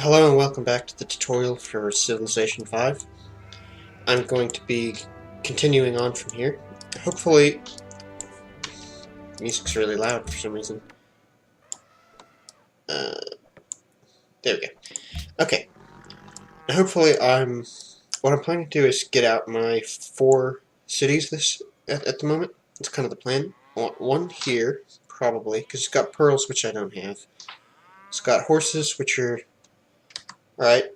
Hello and welcome back to the tutorial for Civilization 5. I'm going to be continuing on from here. Hopefully, music's really loud for some reason. There we go. Okay. Now hopefully what I'm planning to do is get out my 4 cities at the moment. It's kind of the plan. I want one here, probably, because it's got pearls, which I don't have. It's got horses, which are alright.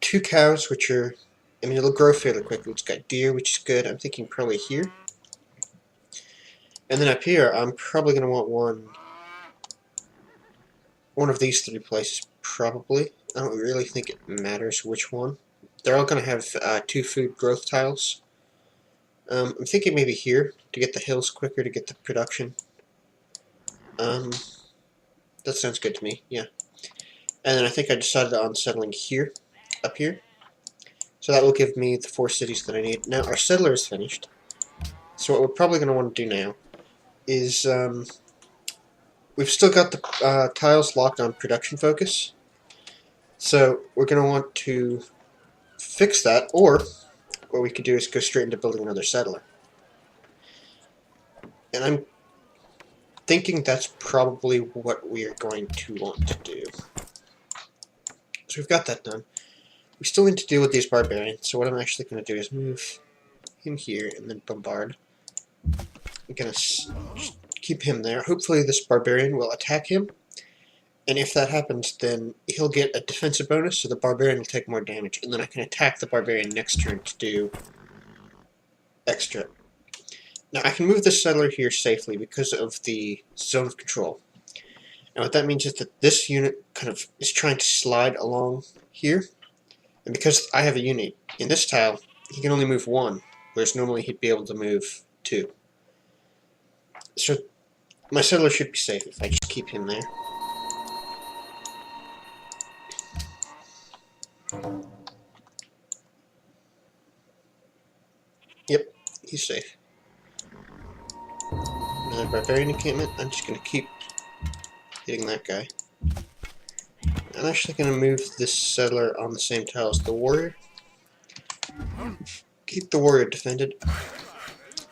2 cows, which are, it'll grow fairly quickly. It's got deer, which is good. I'm thinking probably here. And then up here, I'm probably going to want one of these 3 places, probably. I don't really think it matters which one. They're all going to have 2 food growth tiles. I'm thinking maybe here, to get the hills quicker, to get the production. That sounds good to me, yeah. And then I think I decided on settling here, up here. So that will give me the 4 cities that I need. Now, our settler is finished. So what we're probably going to want to do now is, we've still got the tiles locked on production focus. So we're going to want to fix that, or what we could do is go straight into building another settler. And I'm thinking that's probably what we are going to want to do. So we've got that done. We still need to deal with these barbarians, so what I'm actually going to do is move him here and then bombard. I'm going to keep him there. Hopefully this barbarian will attack him, and if that happens, then he'll get a defensive bonus, so the barbarian will take more damage, and then I can attack the barbarian next turn to do extra. Now I can move this settler here safely because of the zone of control. Now what that means is that this unit kind of is trying to slide along here, and because I have a unit in this tile, he can only move 1, whereas normally he'd be able to move 2. So my settler should be safe if I just keep him there. Yep, he's safe. Another barbarian encampment. I'm just going to keep hitting that guy. I'm actually going to move this settler on the same tile as the warrior. Keep the warrior defended.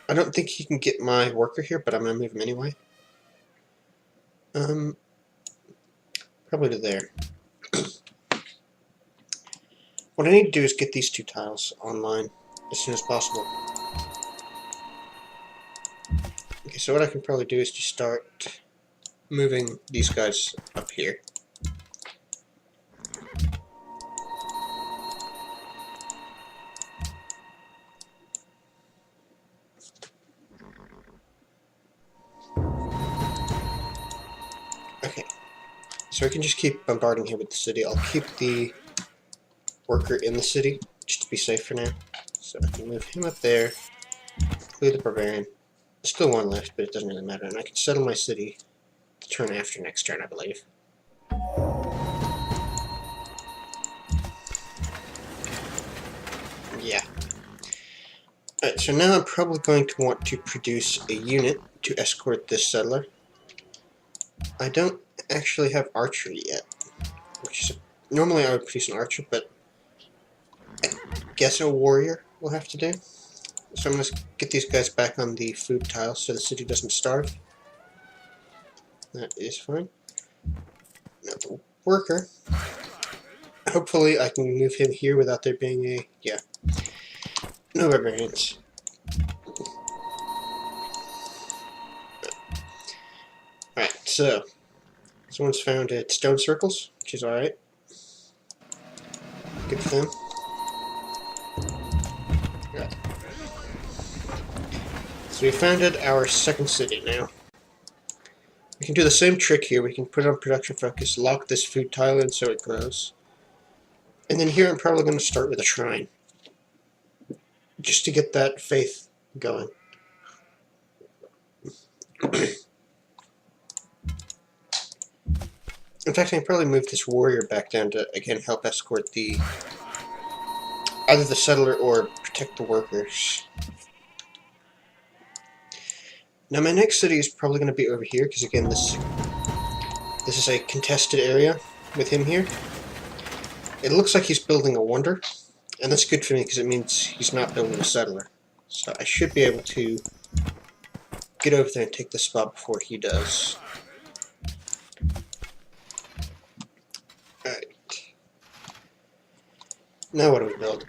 I don't think he can get my worker here, but I'm going to move him anyway. Probably to there. What I need to do is get these 2 tiles online as soon as possible. Okay, so what I can probably do is just start moving these guys up here. Okay, so I can just keep bombarding here with the city. I'll keep the worker in the city, just to be safe for now. So I can move him up there, clear the barbarian. There's still 1 left, but it doesn't really matter. And I can settle my city the turn after next turn, I believe. Yeah. Alright, so now I'm probably going to want to produce a unit to escort this settler. I don't actually have archery yet, which is normally I would produce an archer, but I guess a warrior will have to do. So I'm going to get these guys back on the food tile so the city doesn't starve. That is fine. Now the worker, hopefully I can move him here without there being a, yeah, no barbarians. Alright, so someone's found at stone circles, which is alright. Good for them. Right. So we founded our 2nd city now. We can do the same trick here. We can put it on production focus, lock this food tile in so it grows. And then here I'm probably going to start with a shrine, just to get that faith going. In fact, I can probably move this warrior back down to, again, help escort either the settler or protect the workers. Now my next city is probably going to be over here, because again, this is a contested area with him here. It looks like he's building a wonder, and that's good for me because it means he's not building a settler. So I should be able to get over there and take the spot before he does. Alright. Now what do we build?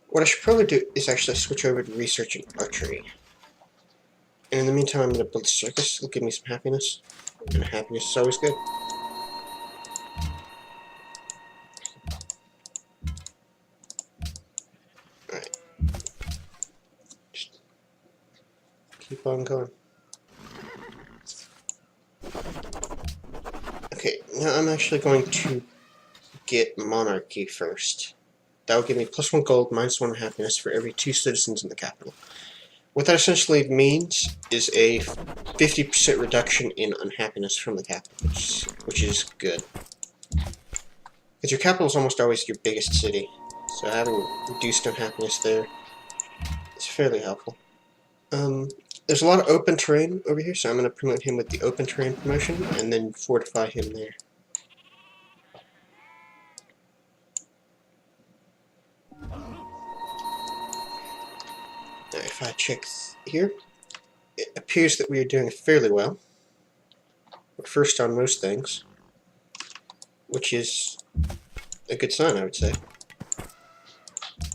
What I should probably do is actually switch over to researching archery. And in the meantime, I'm going to build a circus. It'll give me some happiness. And happiness is always good. Alright. Just keep on going. Okay, now I'm actually going to get monarchy first. That will give me +1 gold, -1 happiness for every 2 citizens in the capital. What that essentially means is a 50% reduction in unhappiness from the capital, which is good. Because your capital is almost always your biggest city, so having reduced unhappiness there is fairly helpful. There's a lot of open terrain over here, so I'm going to promote him with the open terrain promotion, and then fortify him there. Now, if I check here, it appears that we are doing fairly well. We're first on most things, which is a good sign, I would say.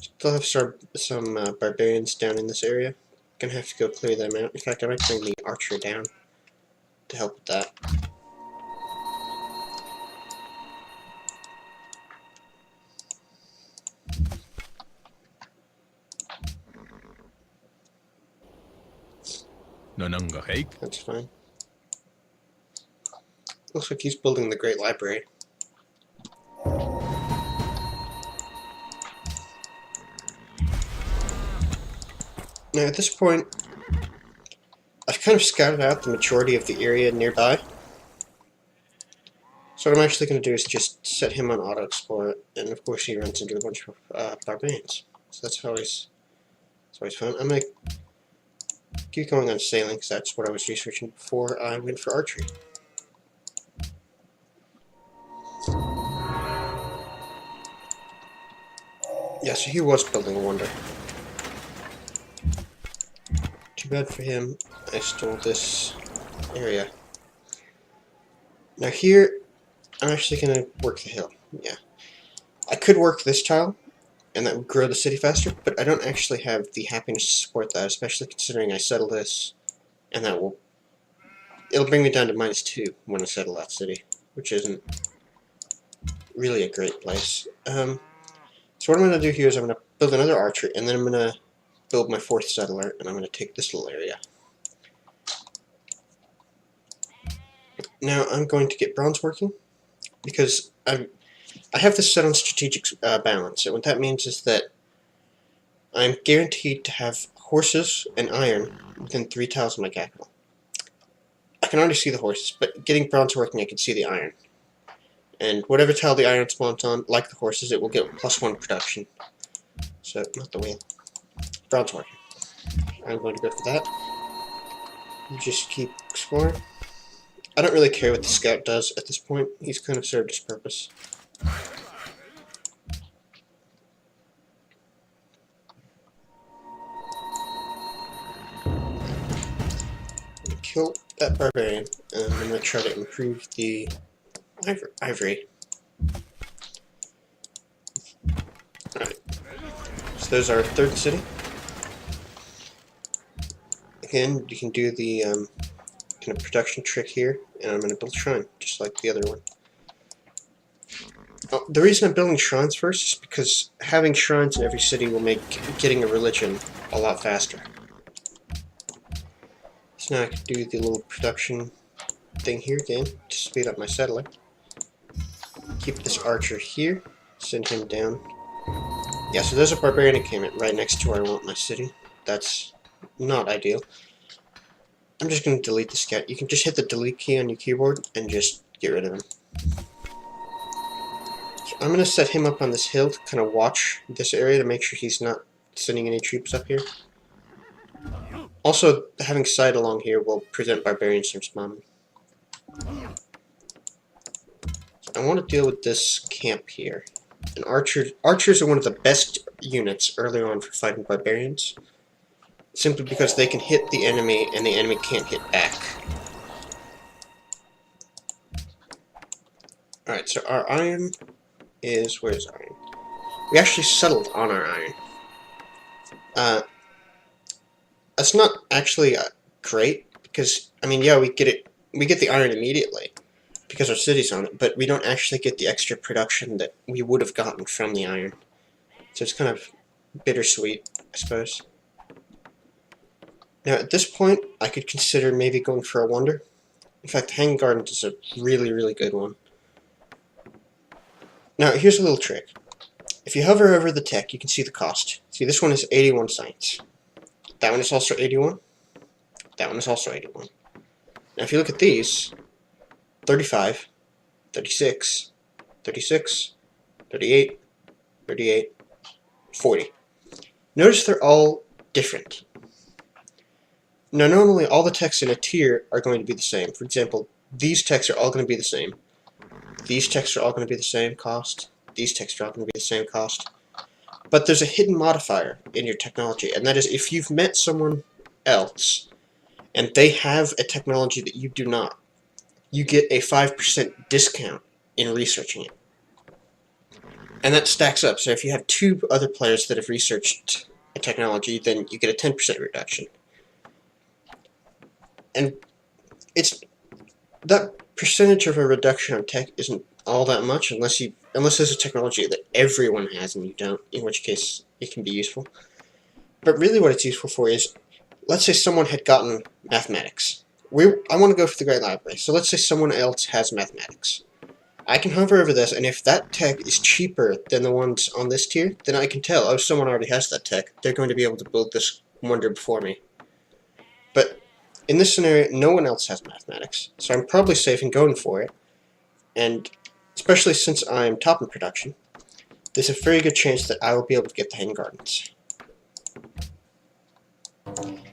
Still have some barbarians down in this area. Gonna have to go clear them out. In fact, I might bring the archer down to help with that. That's fine. Looks like he's building the Great Library. Now at this point, I've kind of scouted out the majority of the area nearby. So what I'm actually going to do is just set him on auto explorer, and of course he runs into a bunch of barbarians. So that's always fun. I'm going to keep going on sailing because that's what I was researching before I went for archery. Yeah, so he was building a wonder. Too bad for him, I stole this area. Now here, I'm actually going to work the hill. Yeah. I could work this tile, and that would grow the city faster, but I don't actually have the happiness to support that, especially considering I settle this, and it'll bring me down to -2 when I settle that city, which isn't really a great place. So what I'm going to do here is I'm going to build another archer, and then I'm going to build my 4th settler, and I'm going to take this little area. Now I'm going to get bronze working, because I have this set on strategic balance, and what that means is that I'm guaranteed to have horses and iron within 3 tiles of my capital. I can already see the horses, but getting bronze working I can see the iron. And whatever tile the iron spawns on, like the horses, it will get +1 production. So, not the wheel. Bronze working. I'm going to go for that. You just keep exploring. I don't really care what the scout does at this point. He's kind of served his purpose. Kill that barbarian, and I'm going to try to improve the ivory. Alright, so there's our 3rd city. Again, you can do the kind of production trick here, and I'm going to build a shrine, just like the other one. The reason I'm building shrines first is because having shrines in every city will make getting a religion a lot faster. So now I can do the little production thing here again to speed up my settler. Keep this archer here, send him down. Yeah, so there's a barbarian encampment right next to where I want my city. That's not ideal. I'm just going to delete the scout. You can just hit the delete key on your keyboard and just get rid of him. So I'm going to set him up on this hill to kind of watch this area to make sure he's not sending any troops up here. Also, having sight along here will prevent barbarians from spawning. So I want to deal with this camp here. And archers are one of the best units early on for fighting barbarians, simply because they can hit the enemy and the enemy can't hit back. Alright, so our iron is... where's iron? We actually settled on our iron. That's not actually great, because, I mean, yeah, we get the iron immediately, because our city's on it, but we don't actually get the extra production that we would have gotten from the iron. So it's kind of bittersweet, I suppose. Now, at this point, I could consider maybe going for a wonder. In fact, Hanging Gardens is a really, really good one. Now, here's a little trick. If you hover over the tech, you can see the cost. See, this one is 81 science. That one is also 81. That one is also 81. Now, if you look at these, 35, 36, 36, 38, 38, 40. Notice they're all different. Now, normally all the techs in a tier are going to be the same. For example, these techs are all going to be the same. These techs are all going to be the same cost. These techs are all going to be the same cost. But there's a hidden modifier in your technology, and that is if you've met someone else and they have a technology that you do not, you get a 5% discount in researching it. And that stacks up. So if you have 2 other players that have researched a technology, then you get a 10% reduction. And it's that percentage of a reduction on tech isn't all that much unless there's a technology that everyone has and you don't, in which case it can be useful. But really what it's useful for is, let's say someone had gotten mathematics. I want to go for the Great Library, so let's say someone else has mathematics. I can hover over this, and if that tech is cheaper than the ones on this tier, then I can tell, oh, someone already has that tech. They're going to be able to build this wonder before me. But in this scenario, no one else has mathematics, so I'm probably safe in going for it. And especially since I'm top in production, there's a very good chance that I will be able to get the Hanging Gardens.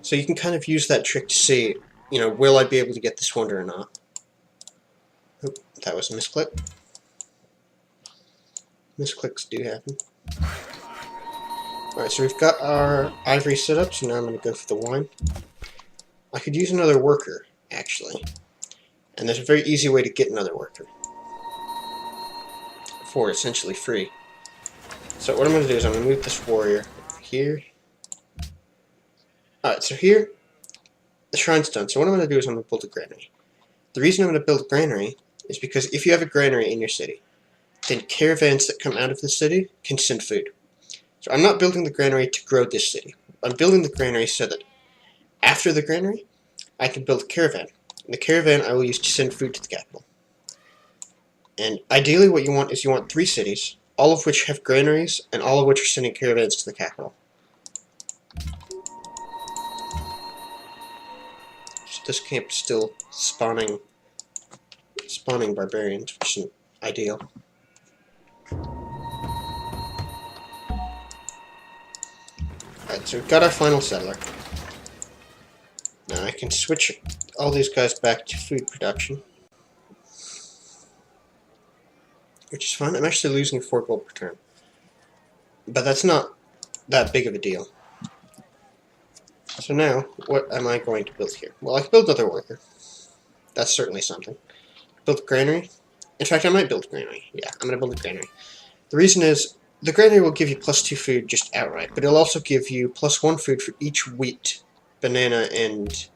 So you can kind of use that trick to see, will I be able to get this wonder or not? Oop, that was a misclick. Misclicks do happen. Alright, so we've got our ivory set up, so now I'm going to go for the wine. I could use another worker, actually. And there's a very easy way to get another worker. For essentially free. So what I'm going to do is I'm going to move this warrior over here. Alright, so here, the shrine's done. So what I'm going to do is I'm going to build a granary. The reason I'm going to build a granary is because if you have a granary in your city, then caravans that come out of the city can send food. So I'm not building the granary to grow this city. I'm building the granary so that after the granary, I can build a caravan. And the caravan I will use to send food to the capital. And ideally what you want is 3 cities, all of which have granaries, and all of which are sending caravans to the capital. So this camp is still spawning barbarians, which isn't ideal. Alright, so we've got our final settler. Now I can switch all these guys back to food production, which is fine. I'm actually losing 4 gold per turn, but that's not that big of a deal. So now, what am I going to build here? Well, I can build another worker. That's certainly something. Build a granary. In fact, I might build a granary. Yeah, I'm going to build a granary. The reason is, the granary will give you +2 food just outright, but it'll also give you +1 food for each wheat, banana, and...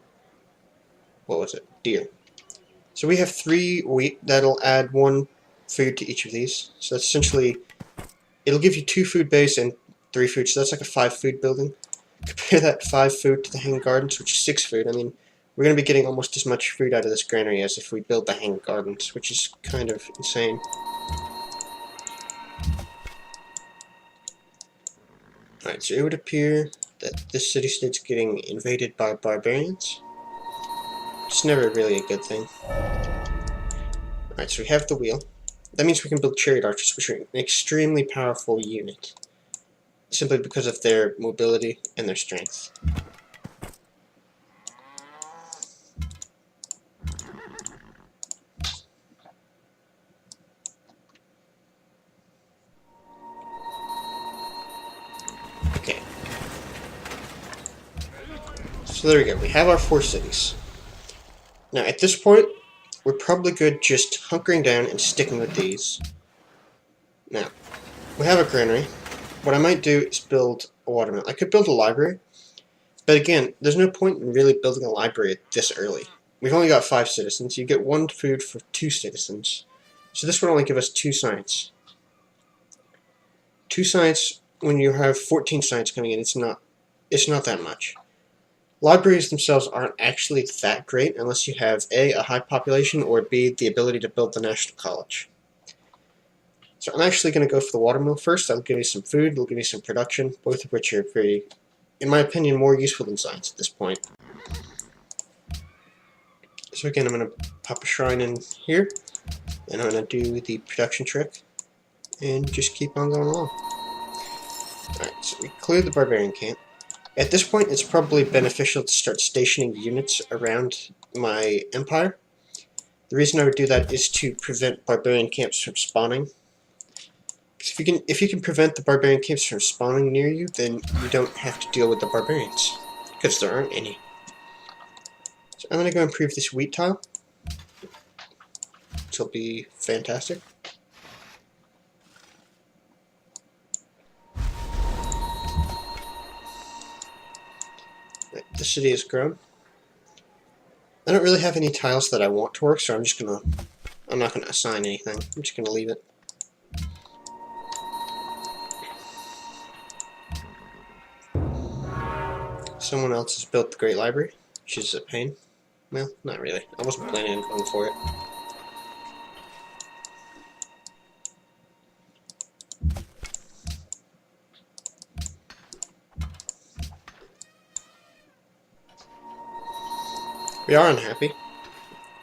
what was it? Deer. So we have 3 wheat. That'll add 1 food to each of these. So that's essentially... it'll give you 2 food base and 3 food, so that's like a 5 food building. Compare that 5 food to the Hanging Gardens, which is 6 food. I mean, we're going to be getting almost as much food out of this granary as if we build the Hanging Gardens, which is kind of insane. Alright, so it would appear that this city-state's getting invaded by barbarians. It's never really a good thing. Alright, so we have the wheel. That means we can build chariot archers, which are an extremely powerful unit, simply because of their mobility and their strength. So there we go. We have our 4 cities. Now at this point, we're probably good just hunkering down and sticking with these. Now, we have a granary. What I might do is build a watermill. I could build a library, but again, there's no point in really building a library this early. We've only got 5 citizens. You get 1 food for 2 citizens. So this would only give us 2 science. 2 science when you have 14 science coming in, it's not that much. Libraries themselves aren't actually that great unless you have A, a high population, or B, the ability to build the National College. So I'm actually going to go for the watermill first. That'll give me some food, it'll give me some production, both of which are very, in my opinion, more useful than science at this point. So again, I'm going to pop a shrine in here, and I'm going to do the production trick, and just keep on going along. Alright, so we cleared the barbarian camp. At this point, it's probably beneficial to start stationing units around my empire. The reason I would do that is to prevent barbarian camps from spawning. If you can prevent the barbarian camps from spawning near you, then you don't have to deal with the barbarians, because there aren't any. So I'm going to go improve this wheat tile, which will be fantastic. Right, the city has grown. I don't really have any tiles that I want to work, so I'm not gonna assign anything. I'm just gonna leave it. Someone else has built the Great Library, which is a pain. Well, not really. I wasn't planning on going for it. We are unhappy,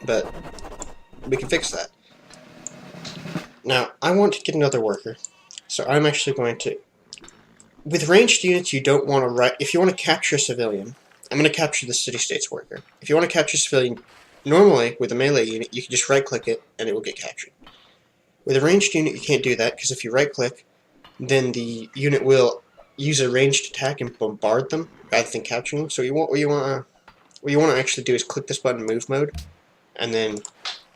but we can fix that. Now, I want to get another worker, so I'm actually going to... With ranged units, you don't want to... If you want to capture a civilian, I'm going to capture the city-states worker. If you want to capture a civilian, normally, with a melee unit, you can just right-click it, and it will get captured. With a ranged unit, you can't do that, because if you right-click, then the unit will use a ranged attack and bombard them, rather than capturing them. So what you want to actually do is click this button, Move Mode, and then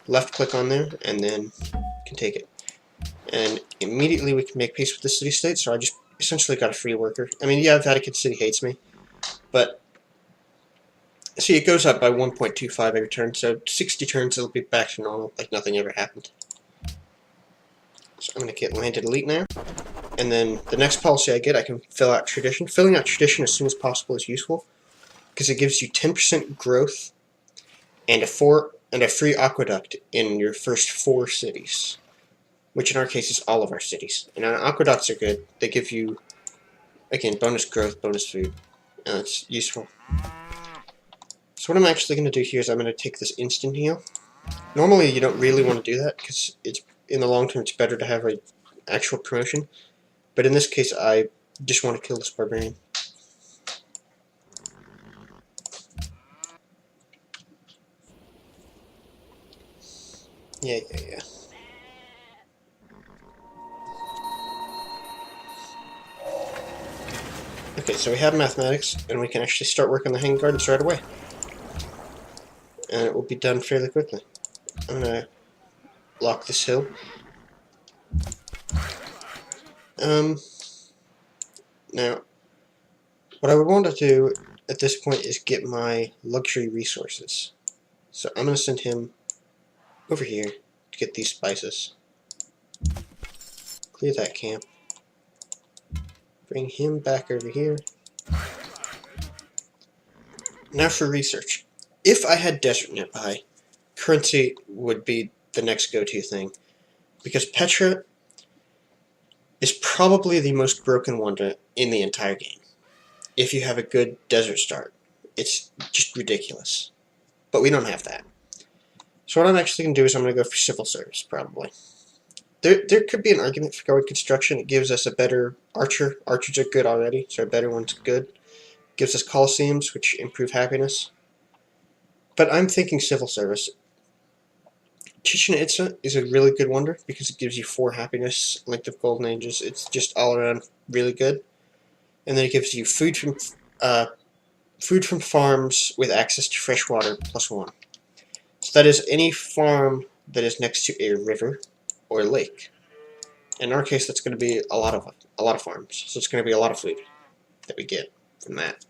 left-click on there, and then you can take it. And immediately we can make peace with the city-state, so I just essentially got a free worker. I mean, yeah, Vatican City hates me, but... See, it goes up by 1.25 every turn, so 60 turns it'll be back to normal, like nothing ever happened. So I'm going to get Landed Elite now, and then the next policy I get, I can fill out Tradition. Filling out Tradition as soon as possible is useful, because it gives you 10% growth and a free aqueduct in your first 4 cities, which in our case is all of our cities. And aqueducts are good. They give you, again, bonus growth, bonus food, and it's useful. So what I'm actually going to do here is I'm going to take this instant heal. Normally you don't really want to do that, because in the long term it's better to have an actual promotion, but in this case I just want to kill this barbarian. Yeah. Okay, so we have mathematics, and we can actually start working on the Hanging Gardens right away. And it will be done fairly quickly. I'm going to lock this hill. Now, what I would want to do at this point is get my luxury resources. So I'm going to send him over here to get these spices. Clear that camp. Bring him back over here. Now for research. If I had desert nearby, currency would be the next go-to thing, because Petra is probably the most broken wonder in the entire game. If you have a good desert start, it's just ridiculous. But we don't have that. So what I'm actually going to do is I'm going to go for civil service, probably. There could be an argument for going construction. It gives us a better archer. Archers are good already, so a better one's good. Gives us coliseums, which improve happiness. But I'm thinking civil service. Chichen Itza is a really good wonder because it gives you 4 happiness, length of golden ages. It's just all around really good. And then it gives you food from food from farms with access to fresh water +1. So that is any farm that is next to a river or a lake. In our case, that's going to be a lot of farms. So it's going to be a lot of food that we get from that.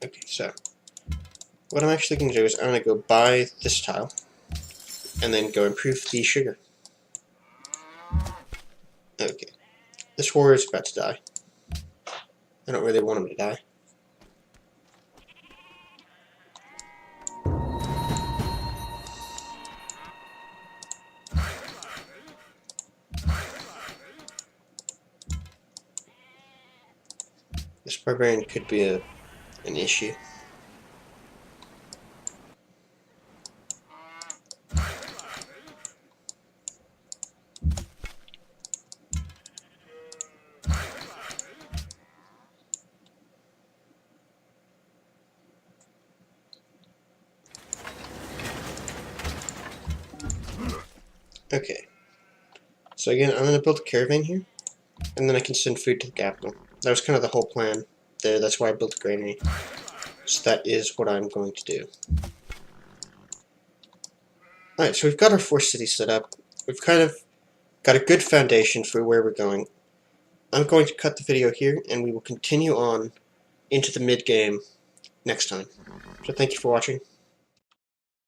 Okay, so what I'm actually going to do is I'm going to go buy this tile and then go improve the sugar. Okay, this warrior is about to die. I don't really want him to die. This barbarian could be an issue. Okay, so again, I'm going to build a caravan here, and then I can send food to the capital. That was kind of the whole plan there. That's why I built a granary. So that is what I'm going to do. Alright, so we've got our 4 cities set up. We've kind of got a good foundation for where we're going. I'm going to cut the video here, and we will continue on into the mid-game next time. So thank you for watching.